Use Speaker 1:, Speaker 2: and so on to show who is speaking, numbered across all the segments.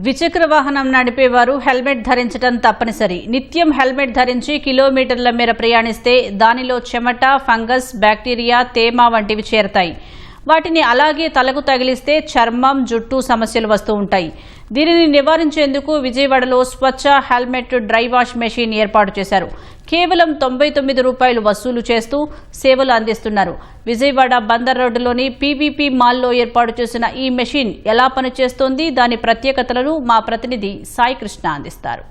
Speaker 1: ద్విచక్ర వాహనం నడిపేవారు హెల్మెట్ ధరించడం తప్పనిసరి. నిత్యం హెల్మెట్ ధరించి కిలోమీటర్ల మేర ప్రయాణిస్తే దానిలో చెమట, ఫంగస్, బ్యాక్టీరియా, తేమ వంటివి చేరతాయి. వాటిని అలాగే తలకు తగిలిస్తే చర్మం, జుట్టు సమస్యలు వస్తూ ఉంటాయి. దీనిని నివారించేందుకు విజయవాడలో స్వచ్ఛ హెల్మెట్ డ్రై వాష్ మెషిన్ ఏర్పాటు చేశారు. కేవలం 99 రూపాయలు వసూలు చేస్తూ సేవలు అందిస్తున్నారు. విజయవాడ బందర్ రోడ్డులోని పీవీపీ మాల్లో ఏర్పాటు చేసిన ఈ మెషిన్ ఎలా పనిచేస్తోంది, దాని ప్రత్యేకతలను మా ప్రతినిధి సాయి కృష్ణ అందిస్తారు.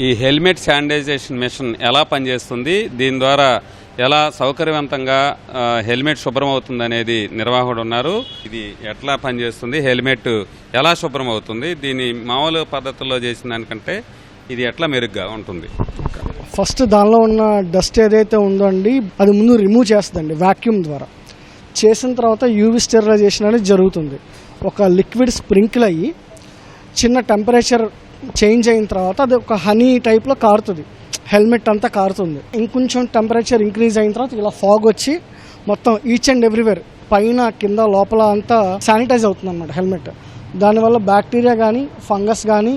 Speaker 2: ఈ హెల్మెట్ శానిటైజేషన్ మెషిన్ ఎలా పనిచేస్తుంది, దీని ద్వారా ఎలా సౌకర్యవంతంగా హెల్మెట్ శుభ్రం అవుతుంది అనేది నిర్వాహకుడు ఉన్నారు. ఇది ఎట్లా పనిచేస్తుంది, హెల్మెట్ ఎలా శుభ్రం అవుతుంది, దీని మామూలు పద్ధతుల్లో చేసిన దానికంటే ఇది ఎట్లా మెరుగ్గా ఉంటుంది?
Speaker 3: ఫస్ట్ దానిలో ఉన్న డస్ట్ ఏదైతే ఉందో అండి, అది ముందు రిమూవ్ చేస్తుందండి వ్యాక్యూమ్ ద్వారా. చేసిన తర్వాత యూవీ స్టెరిలైజేషన్ అనేది జరుగుతుంది. ఒక లిక్విడ్ స్ప్రింకిల్ అయ్యి చిన్న టెంపరేచర్ చేంజ్ అయిన తర్వాత అది ఒక హనీ టైప్లో కారుతుంది, హెల్మెట్ అంతా కారుతుంది. ఇంకొంచెం టెంపరేచర్ ఇంక్రీజ్ అయిన తర్వాత ఇలా ఫాగ్ వచ్చి మొత్తం ఈచ్ అండ్ ఎవ్రీవేర్ పైన కింద లోపల అంతా శానిటైజ్ అవుతుంది అన్నమాట హెల్మెట్. దానివల్ల బ్యాక్టీరియా కానీ, ఫంగస్ కానీ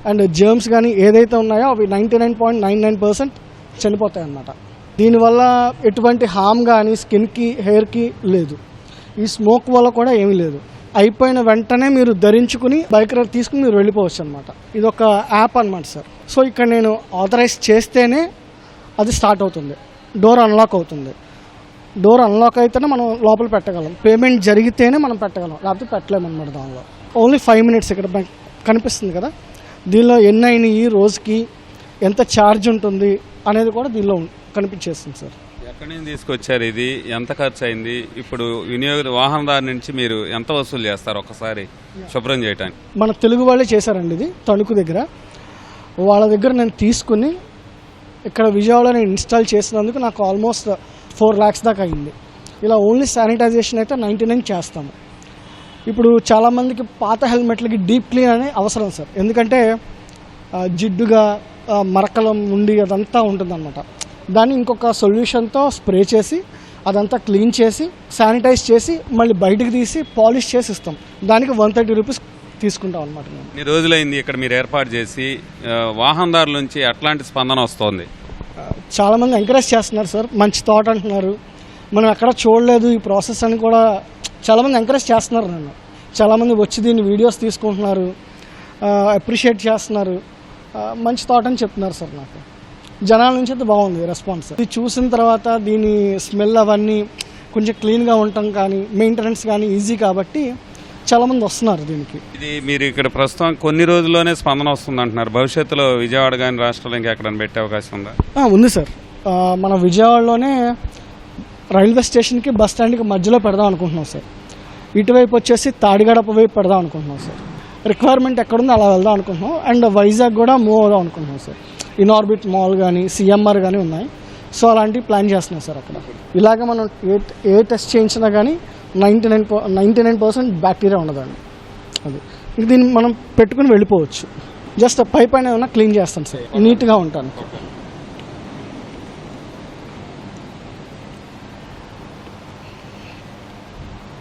Speaker 3: అండ్ జర్మ్స్ కానీ ఏదైతే ఉన్నాయో అవి 99.99% చనిపోతాయి అన్నమాట. దీనివల్ల ఎటువంటి హామ్ కానీ స్కిన్కి, హెయిర్కి లేదు. ఈ స్మోక్ వల్ల కూడా ఏమీ లేదు. అయిపోయిన వెంటనే మీరు ధరించుకుని బైక్ రైడ్ తీసుకుని మీరు వెళ్ళిపోవచ్చు అనమాట. ఇది ఒక యాప్ అనమాట సార్. సో ఇక్కడ నేను ఆథరైజ్ చేస్తేనే అది స్టార్ట్ అవుతుంది, డోర్ అన్లాక్ అవుతుంది. డోర్ అన్లాక్ అయితేనే మనం లోపల పెట్టగలం, పేమెంట్ జరిగితేనే మనం పెట్టగలం, లేకపోతే పెట్టలేమన్నమాట. దానిలో ఓన్లీ 5 minutes ఇక్కడ కనిపిస్తుంది కదా, దీనిలో ఎన్ని అయినాయి, రోజుకి ఎంత ఛార్జ్ ఉంటుంది అనేది కూడా దీనిలో కనిపించేస్తుంది సార్.
Speaker 2: ఎక్కడి నుంచి తీసుకొచ్చారు, ఇది ఎంత ఖర్చు అయింది, ఇప్పుడు వాహనదారు నుంచి మీరు ఎంత వసూలు చేస్తారు ఒక్కసారి శుభ్రం చేయడానికి?
Speaker 3: మన తెలుగు వాళ్ళే చేశారండి ఇది, తణుకు దగ్గర. వాళ్ళ దగ్గర నేను తీసుకుని ఇక్కడ విజయవాడలో నేను ఇన్స్టాల్ చేసినందుకు నాకు ఆల్మోస్ట్ 4 lakhs దాకా అయింది. ఇలా ఓన్లీ శానిటైజేషన్ అయితే 99 చేస్తాము. ఇప్పుడు చాలామందికి పాత హెల్మెట్లకి డీప్ క్లీన్ అనే అవసరం సార్. ఎందుకంటే జిడ్డుగా మరకలం ఉండి అదంతా ఉంటుందన్నమాట. దాన్ని ఇంకొక సొల్యూషన్తో స్ప్రే చేసి అదంతా క్లీన్ చేసి శానిటైజ్ చేసి మళ్ళీ బయటకు తీసి పాలిష్ చేసి ఇస్తాం. దానికి 130 రూపీస్ తీసుకుంటాం అనమాట.
Speaker 2: ఎన్ని రోజులైంది ఇక్కడ మీరు ఏర్పాటు చేసి, వాహనదారుల నుంచి అట్లాంటి స్పందన వస్తుంది?
Speaker 3: చాలామంది ఎంకరేజ్ చేస్తున్నారు సార్, మంచి థాట్ అంటున్నారు. మనం ఎక్కడ చూడలేదు ఈ ప్రాసెస్ అని కూడా చాలామంది ఎంకరేజ్ చేస్తున్నారు నన్ను. చాలామంది వచ్చి దీన్ని వీడియోస్ తీసుకుంటున్నారు, అప్రిషియేట్ చేస్తున్నారు. మంచి థాట్ అని చెప్తున్నారు సార్. నాకు జనాల నుంచి అయితే బాగుంది రెస్పాన్స్. ఇది చూసిన తర్వాత దీని స్మెల్ అవన్నీ కొంచెం క్లీన్గా ఉండటం కానీ, మెయింటెనెన్స్ కానీ ఈజీ కాబట్టి చాలామంది వస్తున్నారు దీనికి.
Speaker 2: ఇది మీరు ఇక్కడ ప్రస్తుతం కొన్ని రోజుల్లోనే స్పందన వస్తుంది అంటున్నారు. భవిష్యత్తులో విజయవాడ కానీ రాష్ట్రంలో ఇంకెక్కడైనా పెట్టే అవకాశం ఉందా?
Speaker 3: ఉంది సార్. మన విజయవాడలోనే రైల్వే స్టేషన్కి బస్ స్టాండ్కి మధ్యలో పెడదాం అనుకుంటున్నాం సార్. ఇటువైపు వచ్చేసి తాడిగడప వైపు పెడదాం అనుకుంటున్నాం సార్. రిక్వైర్మెంట్ ఎక్కడుందో అలా వెళ్దాం అనుకుంటున్నాం. అండ్ వైజాగ్ కూడా మూవ్ అవుదాం అనుకుంటున్నాం సార్. ఇన్ఆర్బిట్ మాల్ కానీ, సిఎంఆర్ కానీ ఉన్నాయి. సో అలాంటివి ప్లాన్ చేస్తున్నాం సార్. అక్కడ ఇలాగ మనం ఏ టెస్ట్ చేయించినా కానీ 99% బ్యాక్టీరియా ఉండదండి. అది దీన్ని మనం పెట్టుకుని వెళ్ళిపోవచ్చు. జస్ట్ పైప్ అయినా ఏమన్నా క్లీన్ చేస్తాను సార్, నీట్గా ఉంటాను.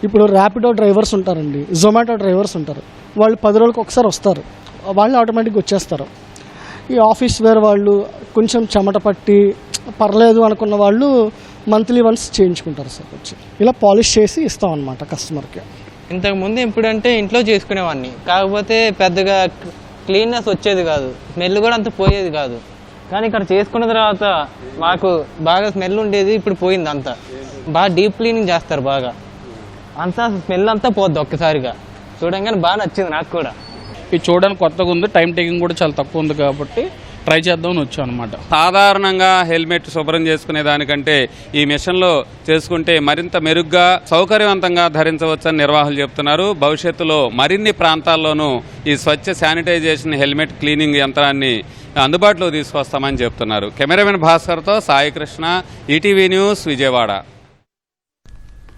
Speaker 3: ఇప్పుడు ర్యాపిడో డ్రైవర్స్ ఉంటారండి, జొమాటో డ్రైవర్స్ ఉంటారు. వాళ్ళు 10 రోజులకు ఒకసారి వస్తారు, వాళ్ళు ఆటోమేటిక్గా వచ్చేస్తారు. ఈ ఆఫీస్ వేర్ వాళ్ళు కొంచెం చెమట పట్టి పర్లేదు అనుకున్న వాళ్ళు మంత్లీ వన్స్ చేయించుకుంటారు సార్. వచ్చి ఇలా పాలిష్ చేసి ఇస్తాం అన్నమాట కస్టమర్కి.
Speaker 4: ఇంతకుముందు ఎప్పుడంటే ఇంట్లో చేసుకునేవాడిని, కాకపోతే పెద్దగా క్లీన్నెస్ వచ్చేది కాదు, స్మెల్ కూడా అంత పోయేది కాదు. కానీ ఇక్కడ చేసుకున్న తర్వాత మాకు బాగా స్మెల్ ఉండేది, ఇప్పుడు పోయింది అంతా. బాగా డీప్ క్లీనింగ్ చేస్తారు, బాగా అంతా స్మెల్ అంతా పోద్ది ఒక్కసారిగా. చూడంగానే బాగా నచ్చింది నాకు కూడా.
Speaker 5: ఇది చూడడానికి కొత్తగా ఉంది, టైం టేకింగ్ కూడా చాలా తక్కువ ఉంది కాబట్టి ట్రై చేద్దామని వచ్చాం అనమాట.
Speaker 2: సాధారణంగా హెల్మెట్ శుభ్రం చేసుకునే దానికంటే ఈ మిషన్లో చేసుకుంటే మరింత మెరుగ్గా సౌకర్యవంతంగా ధరించవచ్చని నిర్వాహకులు చెప్తున్నారు. భవిష్యత్తులో మరిన్ని ప్రాంతాల్లోనూ ఈ స్వచ్ఛ శానిటైజేషన్ హెల్మెట్ క్లీనింగ్ యంత్రాన్ని అందుబాటులో తీసుకొస్తామని చెప్తున్నారు. కెమెరామెన్ భాస్కర్తో సాయి కృష్ణ, ఈటీవీ న్యూస్, విజయవాడ.